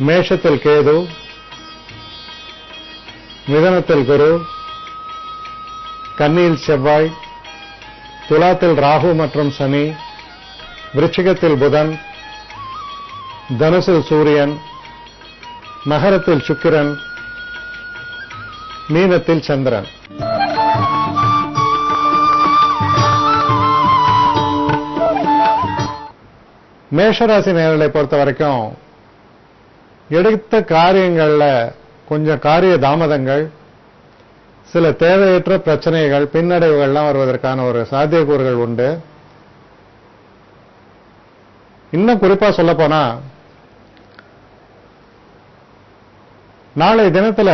மேஷத்தில் கேது, மிதனத்தில் குரு, கன்னியில் செவ்வாய், துலாத்தில் ராகு மற்றும் சனி, விருச்சிகத்தில் புதன், தனுசில் சூரியன், மகரத்தில் சுக்கிரன், மீனத்தில் சந்திரன். மேஷராசி நேயர்களை பொறுத்த வரைக்கும் எடுத்த காரியங்கள்ல கொஞ்சம் காரிய தாமதங்கள், சில தேவையற்ற பிரச்சனைகள், பின்னடைவுகள்லாம் வருவதற்கான ஒரு சாத்தியக்கூறுகள் உண்டு. இன்னும் குறிப்பா சொல்ல போனா நாளை தினத்துல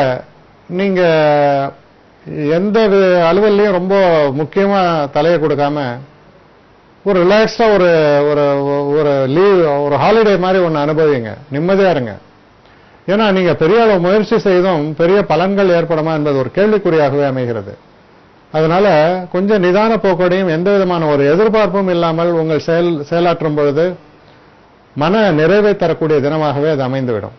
நீங்க எந்த அலுவலையும் ரொம்ப முக்கியமா தலையை கொடுக்காம ஒரு ரிலாக்ஸ்டா ஒரு லீவ், ஒரு ஹாலிடே மாதிரி ஒன்னு அனுபவிங்க, நிம்மதியா இருங்க. ஏன்னா நீங்க பெரிய அளவு முயற்சி செய்தும் பெரிய பலன்கள் ஏற்படுமா என்பது ஒரு கேள்விக்குறியாகவே அமைகிறது. அதனால கொஞ்சம் நிதான போக்கோடையும் எந்த விதமான ஒரு எதிர்பார்ப்பும் இல்லாமல் உங்கள் செயலாற்றும் பொழுது மன நிறைவை தரக்கூடிய தினமாகவே அது அமைந்துவிடும்.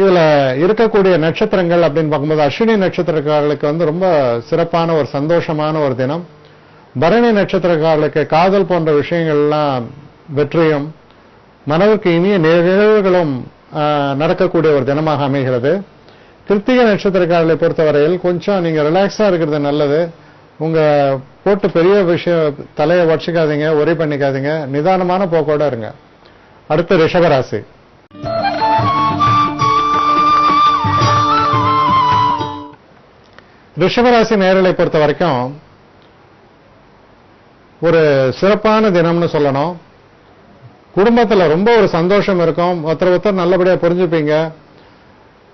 இதுல இருக்கக்கூடிய நட்சத்திரங்கள் அப்படின்னு பார்க்கும்போது அஸ்வினி நட்சத்திரக்காரர்களுக்கு ரொம்ப சிறப்பான ஒரு சந்தோஷமான ஒரு தினம். பரணி நட்சத்திரக்காரர்களுக்கு காதல் போன்ற விஷயங்கள்லாம் வெற்றியும் மனதிற்கு இனிய நிகழ்வுகளும் நடக்கக்கூடிய ஒரு தினமாக அமைகிறது. கிருத்திகை நட்சத்திரக்காரர்களை பொறுத்தவரையில் கொஞ்சம் நீங்க ரிலாக்ஸா இருக்கிறது நல்லது. உங்க போட்டு பெரிய விஷயம் தலையை வச்சுக்காதீங்க, ஒரே பண்ணிக்காதீங்க, நிதானமான போக்கோட இருங்க. அடுத்து ரிஷபராசி. ரிஷபராசி நேயர்களை பொறுத்த வரைக்கும் ஒரு சிறப்பான தினம்னு சொல்லணும். குடும்பத்துல ரொம்ப ஒரு சந்தோஷம் இருக்கும், ஒருத்தர் நல்லபடியா புரிஞ்சுப்பீங்க.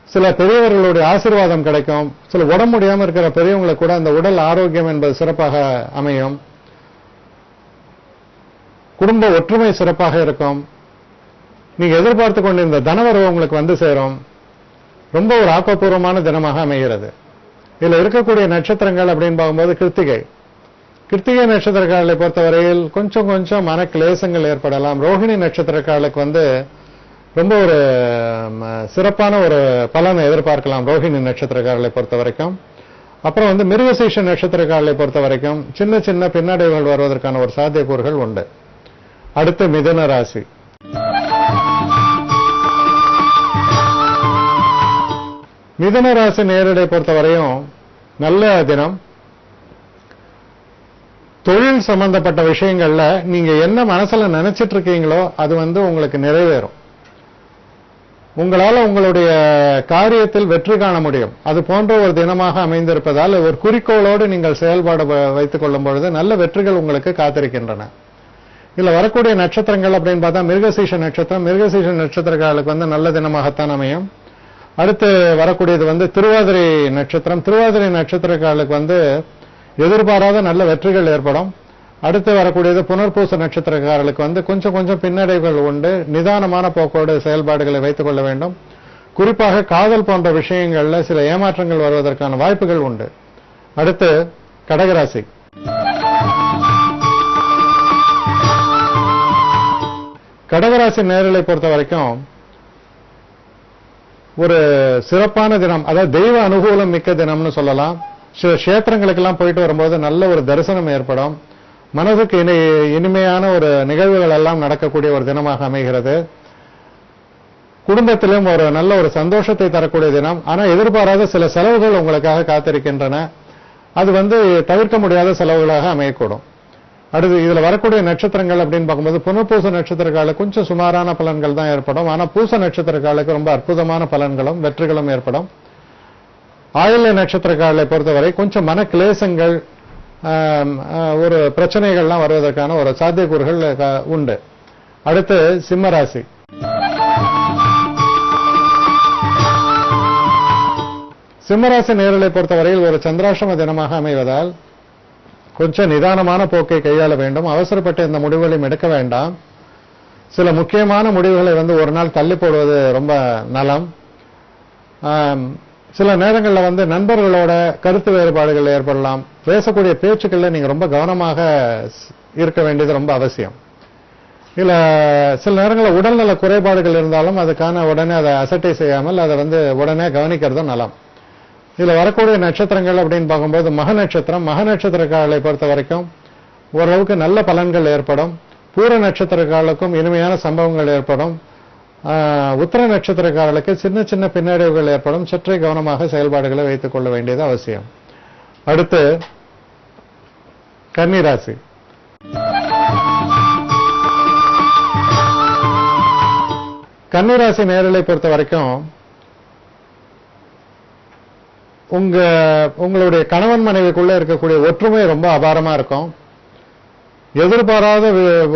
சில பெரியவர்களுடைய ஆசீர்வாதம் கிடைக்கும். சில உடம்பு முடியாம இருக்கிற பெரியவங்களுக்கு கூட அந்த உடல் ஆரோக்கியம் என்பது சிறப்பாக அமையும். குடும்ப ஒற்றுமை சிறப்பாக இருக்கும். நீங்க எதிர்பார்த்து கொண்டிருந்த தனவரவு உங்களுக்கு வந்து சேரும். ரொம்ப ஒரு ஆக்கப்பூர்வமான தினமாக அமைகிறது. இதுல இருக்கக்கூடிய நட்சத்திரங்கள் அப்படின்னு பார்க்கும்போது கிருத்திகை நட்சத்திரக்காரர்களை பொறுத்தவரையில் கொஞ்சம் மன கிளேசங்கள் ஏற்படலாம். ரோஹிணி நட்சத்திரக்காரர்களுக்கு ரொம்ப ஒரு சிறப்பான ஒரு பலனை எதிர்பார்க்கலாம் ரோஹிணி நட்சத்திரக்காரர்களை பொறுத்த வரைக்கும். அப்புறம் மிருகசீஷ நட்சத்திரக்காரர்களை பொறுத்த வரைக்கும் சின்ன பின்னடைவுகள் வருவதற்கான ஒரு சாத்தியக்கூறுகள் உண்டு. அடுத்து மிதுன ராசி. மிதுன ராசி நேயர்களை பொறுத்தவரையும் நல்ல தினம். தொழில் சம்பந்தப்பட்ட விஷயங்கள்ல நீங்க என்ன மனசுல நினைச்சிட்டு இருக்கீங்களோ அது உங்களுக்கு நிறைவேறும். உங்களால உங்களுடைய காரியத்தில் வெற்றி காண முடியும். அது போன்ற ஒரு தினமாக அமைந்திருப்பதால் ஒரு குறிக்கோளோடு நீங்கள் செயல்பாடு வைத்துக் கொள்ளும் பொழுது நல்ல வெற்றிகள் உங்களுக்கு காத்திருக்கின்றன. இதுல வரக்கூடிய நட்சத்திரங்கள் அப்படின்னு பார்த்தா மிருகசீஷ நட்சத்திரம். மிருகசீஷ நட்சத்திரங்களுக்கு நல்ல தினமாகத்தான் அமையும். அடுத்து வரக்கூடியது திருவாதிரை நட்சத்திரம். திருவாதிரை நட்சத்திரக்காரர்களுக்கு எதிர்பாராத நல்ல வெற்றிகள் ஏற்படும். அடுத்து வரக்கூடியது புனர்பூச நட்சத்திரக்காரர்களுக்கு கொஞ்சம் பின்னடைவுகள் உண்டு. நிதானமான போக்கோடு செயல்பாடுகளை வைத்துக் கொள்ள வேண்டும். குறிப்பாக காதல் போன்ற விஷயங்கள்ல சில ஏமாற்றங்கள் வருவதற்கான வாய்ப்புகள் உண்டு. அடுத்து கடகராசி. கடகராசி நேயர்களை பொறுத்த வரைக்கும் ஒரு சிறப்பான தினம், அதாவது தெய்வ அனுகூலம் மிக்க தினம்னு சொல்லலாம். சில கஷேத்திரங்களுக்கெல்லாம் போயிட்டு வரும்போது நல்ல ஒரு தரிசனம் ஏற்படும். மனதுக்கு இனிமையான ஒரு நிகழ்வுகள் எல்லாம் நடக்கக்கூடிய ஒரு தினமாக அமைகிறது. குடும்பத்திலும் ஒரு நல்ல ஒரு சந்தோஷத்தை தரக்கூடிய தினம். ஆனா எதிர்பாராத சில செலவுகள் உங்களுக்காக காத்திருக்கின்றன. அது தவிர்க்க முடியாத செலவுகளாக அமையக்கூடும். அடுத்து இதுல வரக்கூடிய நட்சத்திரங்கள் அப்படின்னு பார்க்கும்போது புனர்பூச நட்சத்திரக்காலுக்கு கொஞ்சம் சுமாரான பலன்கள் தான் ஏற்படும். ஆனா பூச நட்சத்திரக்காலுக்கு ரொம்ப அற்புதமான பலன்களும் வெற்றிகளும் ஏற்படும். ஆயில்ய நட்சத்திரக்காரர்களை பொறுத்தவரை கொஞ்சம் மன கிளேசங்கள், ஒரு பிரச்சனைகள்லாம் வருவதற்கான ஒரு சாத்தியக்கூறுகள் உண்டு. அடுத்து சிம்மராசி. சிம்மராசி நேயர்களை பொறுத்தவரையில் ஒரு சந்திராஷ்டம தினமாக அமைவதால் கொஞ்சம் நிதானமான போக்கை கையாள வேண்டும். அவசரப்பட்டு இந்த முடிவுகளையும் எடுக்க வேண்டாம். சில முக்கியமான முடிவுகளை ஒரு நாள் தள்ளி போடுவது ரொம்ப நலம். சில நேரங்களில் நண்பர்களோட கருத்து வேறுபாடுகள் ஏற்படலாம். பேசக்கூடிய பேச்சுக்கள்ல நீங்க ரொம்ப கவனமாக இருக்க வேண்டியது ரொம்ப அவசியம். இல்ல சில நேரங்களில் உடல்நல குறைபாடுகள் இருந்தாலும் அதுக்கான உடனே அதை அசட்டை செய்யாமல் அதை உடனே கவனிக்கிறதும் நலம். இதுல வரக்கூடிய நட்சத்திரங்கள் அப்படின்னு பார்க்கும்போது மக நட்சத்திரக்காரர்களை பொறுத்த வரைக்கும் ஓரளவுக்கு நல்ல பலன்கள் ஏற்படும். பூர நட்சத்திரக்காரர்களுக்கும் இனிமையான சம்பவங்கள் ஏற்படும். உத்தர நட்சத்திரக்காரர்களுக்கு சின்ன சின்ன பின்னடைவுகள் ஏற்படும். சற்றே கவனமாக செயல்பாடுகளை வைத்துக் கொள்ள வேண்டியது அவசியம். அடுத்து கன்னிராசி. கன்னிராசி நேயர்களை பொறுத்த வரைக்கும் உங்களுடைய கணவன் மனைவிக்குள்ள இருக்கக்கூடிய ஒற்றுமை ரொம்ப அபாரமா இருக்கும். எதிர்பாராத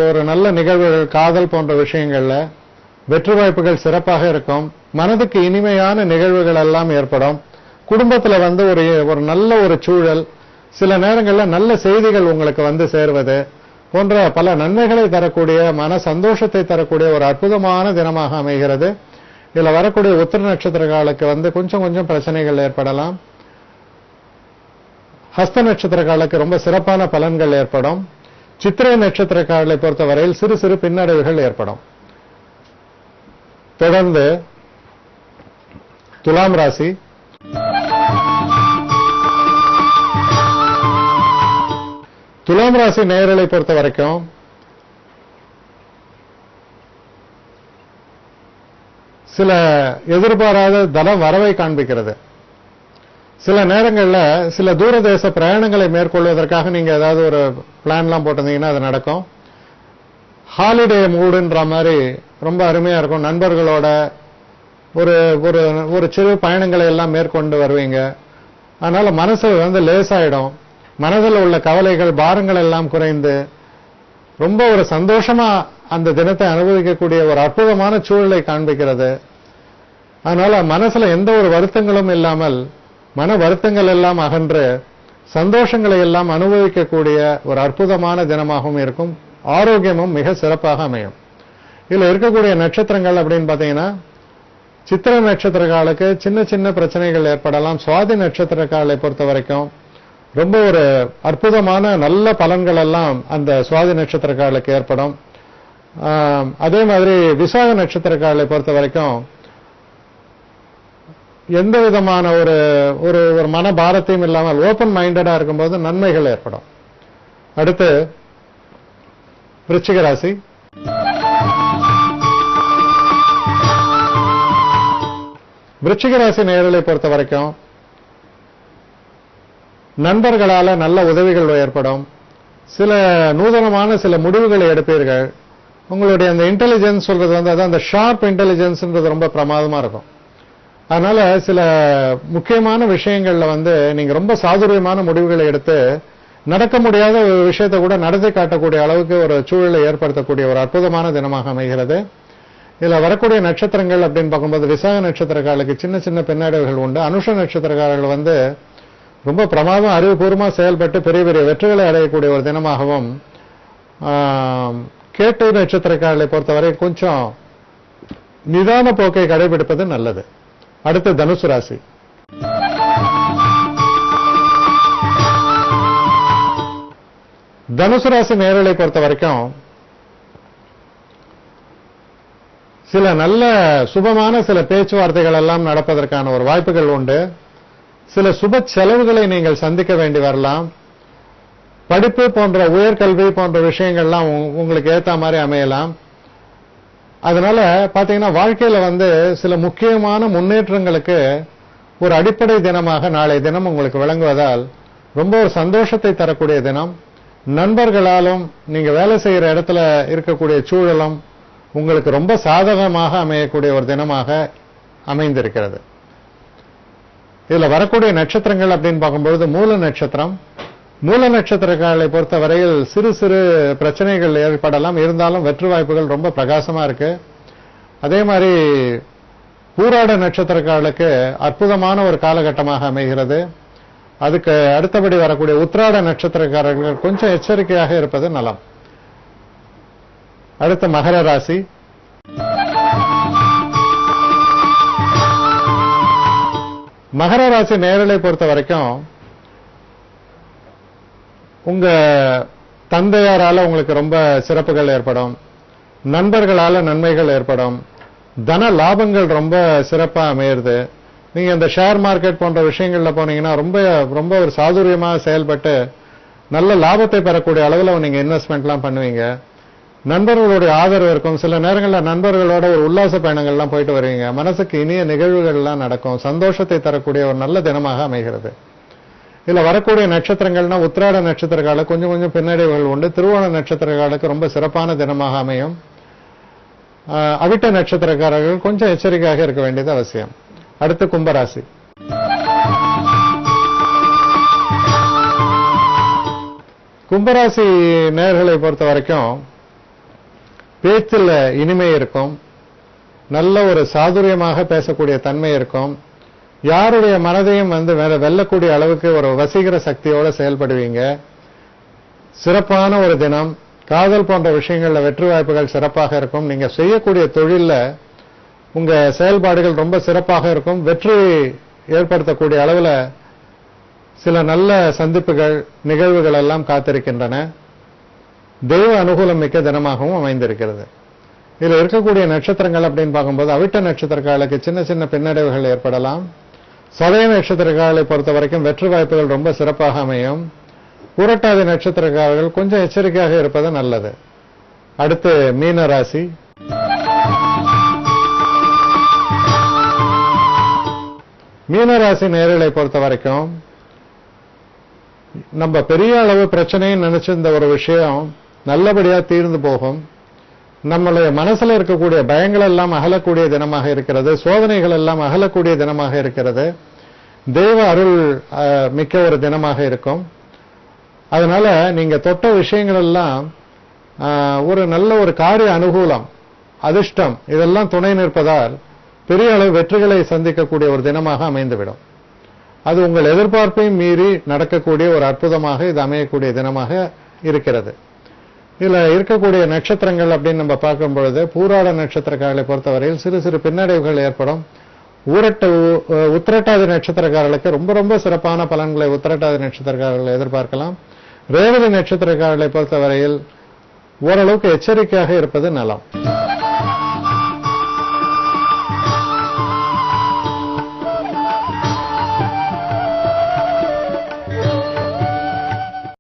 ஒரு நல்ல நிகழ்வுகள், காதல் போன்ற விஷயங்கள்ல வெற்றி வாய்ப்புகள் சிறப்பாக இருக்கும். மனதுக்கு இனிமையான நிகழ்வுகள் எல்லாம் ஏற்படும். குடும்பத்துல ஒரு நல்ல ஒரு சூழல், சில நேரங்களில் நல்ல செய்திகள் உங்களுக்கு சேர்வது போன்ற பல நன்மைகளை தரக்கூடிய, மன சந்தோஷத்தை தரக்கூடிய ஒரு அற்புதமான தினமாக அமைகிறது. இதுல வரக்கூடிய உத்திர நட்சத்திரக்காலுக்கு கொஞ்சம் பிரச்சனைகள் ஏற்படலாம். ஹஸ்த நட்சத்திரக்காலுக்கு ரொம்ப சிறப்பான பலன்கள் ஏற்படும். சித்திரை நட்சத்திரக்காரர்களை பொறுத்தவரையில் சிறு சிறு பின்னடைவுகள் ஏற்படும். தொடர்ந்து துலாம் ராசி. துலாம் ராசி நேயர்களை பொறுத்த வரைக்கும் சில எதிர்பாராத தன வரவை காண்பிக்கிறது. சில நேரங்களில் சில தூரதேச பிரயாணங்களை மேற்கொள்வதற்காக நீங்க ஏதாவது ஒரு பிளான்லாம் போட்டிருந்தீங்கன்னா அது நடக்கும். ஹாலிடே மூடுன்ற மாதிரி ரொம்ப அருமையா இருக்கும். நண்பர்களோட ஒரு சிறு பயணங்களை எல்லாம் மேற்கொண்டு வருவீங்க. அதனால மனசு லேசாயிடும். மனதில் உள்ள கவலைகள், பாரங்கள் எல்லாம் குறைந்து ரொம்ப ஒரு சந்தோஷமா அந்த தினத்தை அனுபவிக்கக்கூடிய ஒரு அற்புதமான சூழலை காண்பிக்கிறது. அதனால மனசுல எந்த ஒரு வருத்தங்களும் இல்லாமல் மன வருத்தங்கள் எல்லாம் அகன்று சந்தோஷங்களை எல்லாம் அனுபவிக்கக்கூடிய ஒரு அற்புதமான தினமாகவும் இருக்கும். ஆரோக்கியமும் மிக சிறப்பாக அமையும். இதுல இருக்கக்கூடிய நட்சத்திரங்கள் அப்படின்னு பாத்தீங்கன்னா, சித்திரை நட்சத்திரக்காலுக்கு சின்ன சின்ன பிரச்சனைகள் ஏற்படலாம். சுவாதி நட்சத்திரக்காலை பொறுத்த வரைக்கும் ரொம்ப ஒரு அற்புதமான நல்ல பலன்கள் எல்லாம் அந்த சுவாதி நட்சத்திரக்காலுக்கு ஏற்படும். அதே மாதிரி விசாக நட்சத்திரக்காலை பொறுத்த வரைக்கும் எந்த விதமான ஒரு மன பாரத்தையும் இல்லாமல் ஓபன் மைண்டடா இருக்கும்போது நன்மைகள் ஏற்படும். அடுத்து விருச்சிக ராசி. விருச்சிக ராசி நேயர்களை பொறுத்த வரைக்கும் நண்பர்களால நல்ல உதவிகள் ஏற்படும். சில நூதனமான சில முடிவுகளை எடுப்பீர்கள். உங்களுடைய அந்த இன்டெலிஜென்ஸ் சொல்றது அதான் அந்த ஷார்ப் இன்டெலிஜென்ஸ்ன்றது ரொம்ப பிரமாதமா இருக்கும். அதனால சில முக்கியமான விஷயங்கள்ல நீங்க ரொம்ப சாதுரியமான முடிவுகளை எடுத்து நடக்க முடியாத ஒரு விஷயத்தை கூட நடத்தி காட்டக்கூடிய அளவுக்கு ஒரு சூழலை ஏற்படுத்தக்கூடிய ஒரு அற்புதமான தினமாக அமைகிறது. இதுல வரக்கூடிய நட்சத்திரங்கள் அப்படின்னு பார்க்கும்போது விசாக நட்சத்திரக்காரர்களுக்கு சின்ன சின்ன பின்னடைவுகள் உண்டு. அனுஷ நட்சத்திரக்காரர்கள் ரொம்ப பிரமாதம் அறிவுபூர்வமா செயல்பட்டு பெரிய பெரிய வெற்றிகளை அடையக்கூடிய ஒரு தினமாகவும், கேட்டை நட்சத்திரக்காரர்களை பொறுத்தவரை கொஞ்சம் நிதான போக்கை கடைபிடிப்பது நல்லது. அடுத்து தனுசு ராசி. தனுசு ராசி நேயர்களை பொறுத்த வரைக்கும் சில நல்ல சுபமான சில பேச்சுவார்த்தைகள் எல்லாம் நடப்பதற்கான ஒரு வாய்ப்புகள் உண்டு. சில சுப செலவுகளை நீங்கள் சந்திக்க வேண்டி வரலாம். படிப்பு போன்ற உயர்கல்வி போன்ற விஷயங்கள்லாம் உங்களுக்கு ஏத்த மாதிரி அமையலாம். அதனால பாத்தீங்கன்னா வாழ்க்கையில சில முக்கியமான முன்னேற்றங்களுக்கு ஒரு அடிப்படை தினமாக நாளை தினம் உங்களுக்கு விளங்குவதால் ரொம்ப ஒரு சந்தோஷத்தை தரக்கூடிய தினம். நண்பர்களாலும் நீங்க வேலை செய்யற இடத்துல இருக்கக்கூடிய சூழலும் உங்களுக்கு ரொம்ப சாதகமாக அமையக்கூடிய ஒரு தினமாக அமைந்திருக்கிறது. இதுல வரக்கூடிய நட்சத்திரங்கள் அப்படின்னு பார்க்கும்பொழுது மூல நட்சத்திரம். மூல நட்சத்திரக்காரர்களை பொறுத்த வரையில் சிறு சிறு பிரச்சனைகள் ஏற்படலாம். இருந்தாலும் வெற்றி வாய்ப்புகள் ரொம்ப பிரகாசமா இருக்கு. அதே மாதிரி பூராட நட்சத்திரக்காரர்களுக்கு அற்புதமான ஒரு காலகட்டமாக அமைகிறது. அதுக்கு அடுத்தபடி வரக்கூடிய உத்திராட நட்சத்திரக்காரர்கள் கொஞ்சம் எச்சரிக்கையாக இருப்பது நலம். அடுத்த மகர ராசி. மகர ராசி நேயர்களை பொறுத்த வரைக்கும் உங்க தந்தையாரால உங்களுக்கு ரொம்ப சிறப்புகள் ஏற்படும். நண்பர்களால நன்மைகள் ஏற்படும், தன லாபங்கள் ரொம்ப சிறப்பா அமையிறது. நீங்க இந்த ஷேர் மார்க்கெட் போன்ற விஷயங்கள்ல போனீங்கன்னா ரொம்ப ரொம்ப ஒரு சாதுரியமா செயல்பட்டு நல்ல லாபத்தை பெறக்கூடிய அளவுல நீங்க இன்வெஸ்ட்மெண்ட்லாம் பண்ணுவீங்க. நண்பர்களுடைய ஆதரவு இருக்கும். சில நேரங்களில் நண்பர்களோட ஒரு உல்லாச பயணங்கள்லாம் போயிட்டு வருவீங்க. மனசுக்கு இனிய நிகழ்வுகள்லாம் நடக்கும். சந்தோஷத்தை தரக்கூடிய ஒரு நல்ல தினமாக அமைகிறது. இதுல வரக்கூடிய நட்சத்திரங்கள்னா உத்திராட நட்சத்திரக்கால கொஞ்சம் கொஞ்சம் பின்னடைவுகள் உண்டு. திருவோண நட்சத்திரக்காலுக்கு ரொம்ப சிறப்பான தினமாக அமையும். அவிட்ட நட்சத்திரக்காரர்கள் கொஞ்சம் எச்சரிக்கையாக இருக்க வேண்டியது அவசியம். அடுத்து கும்பராசி. கும்பராசி நேயர்களை பொறுத்த வரைக்கும் பேச்சில் இனிமை இருக்கும், நல்ல ஒரு சாதுரியமாக பேசக்கூடிய தன்மை இருக்கும், யாருடைய மனதையும் வெல்லக்கூடிய அளவுக்கு ஒரு வசீகர சக்தியோட செயல்படுவீங்க. சிறப்பான ஒரு தினம். காதல் போன்ற விஷயங்கள்ல வெற்றி வாய்ப்புகள் சிறப்பாக இருக்கும். நீங்க செய்யக்கூடிய தொழில்ல உங்க செயல்பாடுகள் ரொம்ப சிறப்பாக இருக்கும். வெற்றி ஏற்படுத்தக்கூடிய அளவுல சில நல்ல சந்திப்புகள் நிகழ்வுகள் எல்லாம் காத்திருக்கின்றன. தெய்வ அனுகூலம் மிக்க தினமாகவும் அமைந்திருக்கிறது. இதுல இருக்கக்கூடிய நட்சத்திரங்கள் அப்படின்னு பார்க்கும்போது அவிட்ட நட்சத்திரக்காலுக்கு சின்ன சின்ன பின்னடைவுகள் ஏற்படலாம். சதய நட்சத்திரக்காலை பொறுத்த வரைக்கும் வெற்றி வாய்ப்புகள் ரொம்ப சிறப்பாக அமையும். புரட்டாதி நட்சத்திரக்காரர்கள் கொஞ்சம் எச்சரிக்கையாக இருப்பது நல்லது. அடுத்து மீன ராசி. மீனராசி நேயர்களை பொறுத்த வரைக்கும் நம்ம பெரிய அளவு பிரச்சனைன்னு நினைச்சிருந்த ஒரு விஷயம் நல்லபடியா தீர்ந்து போகும். நம்மளுடைய மனசுல இருக்கக்கூடிய பயங்கள் எல்லாம் அகலக்கூடிய தினமாக இருக்கிறது. சோதனைகள் எல்லாம் அகலக்கூடிய தினமாக இருக்கிறது. தெய்வ அருள் மிக்க ஒரு தினமாக இருக்கும். அதனால நீங்க தொட்ட விஷயங்கள் எல்லாம் ஒரு நல்ல ஒரு காரிய அனுகூலம், அதிர்ஷ்டம் இதெல்லாம் துணை நிற்பதால் பெரிய அளவு வெற்றிகளை சந்திக்கக்கூடிய ஒரு தினமாக அமைந்துவிடும். அது உங்கள் எதிர்பார்ப்பையும் மீறி நடக்கக்கூடிய ஒரு அற்புதமாக இது அமையக்கூடிய தினமாக இருக்கிறது. இதுல இருக்கக்கூடிய நட்சத்திரங்கள் அப்படின்னு நம்ம பார்க்கும் பொழுது பூராட நட்சத்திரக்காரர்களை பொறுத்தவரையில் சிறு சிறு பின்னடைவுகள் ஏற்படும். உத்திரட்டாதி நட்சத்திரக்காரர்களுக்கு ரொம்ப ரொம்ப சிறப்பான பலன்களை உத்திரட்டாதி நட்சத்திரக்காரர்கள் எதிர்பார்க்கலாம். ரேவதி நட்சத்திரக்காரர்களை பொறுத்தவரையில் ஓரளவுக்கு எச்சரிக்கையாக இருப்பது நலம்.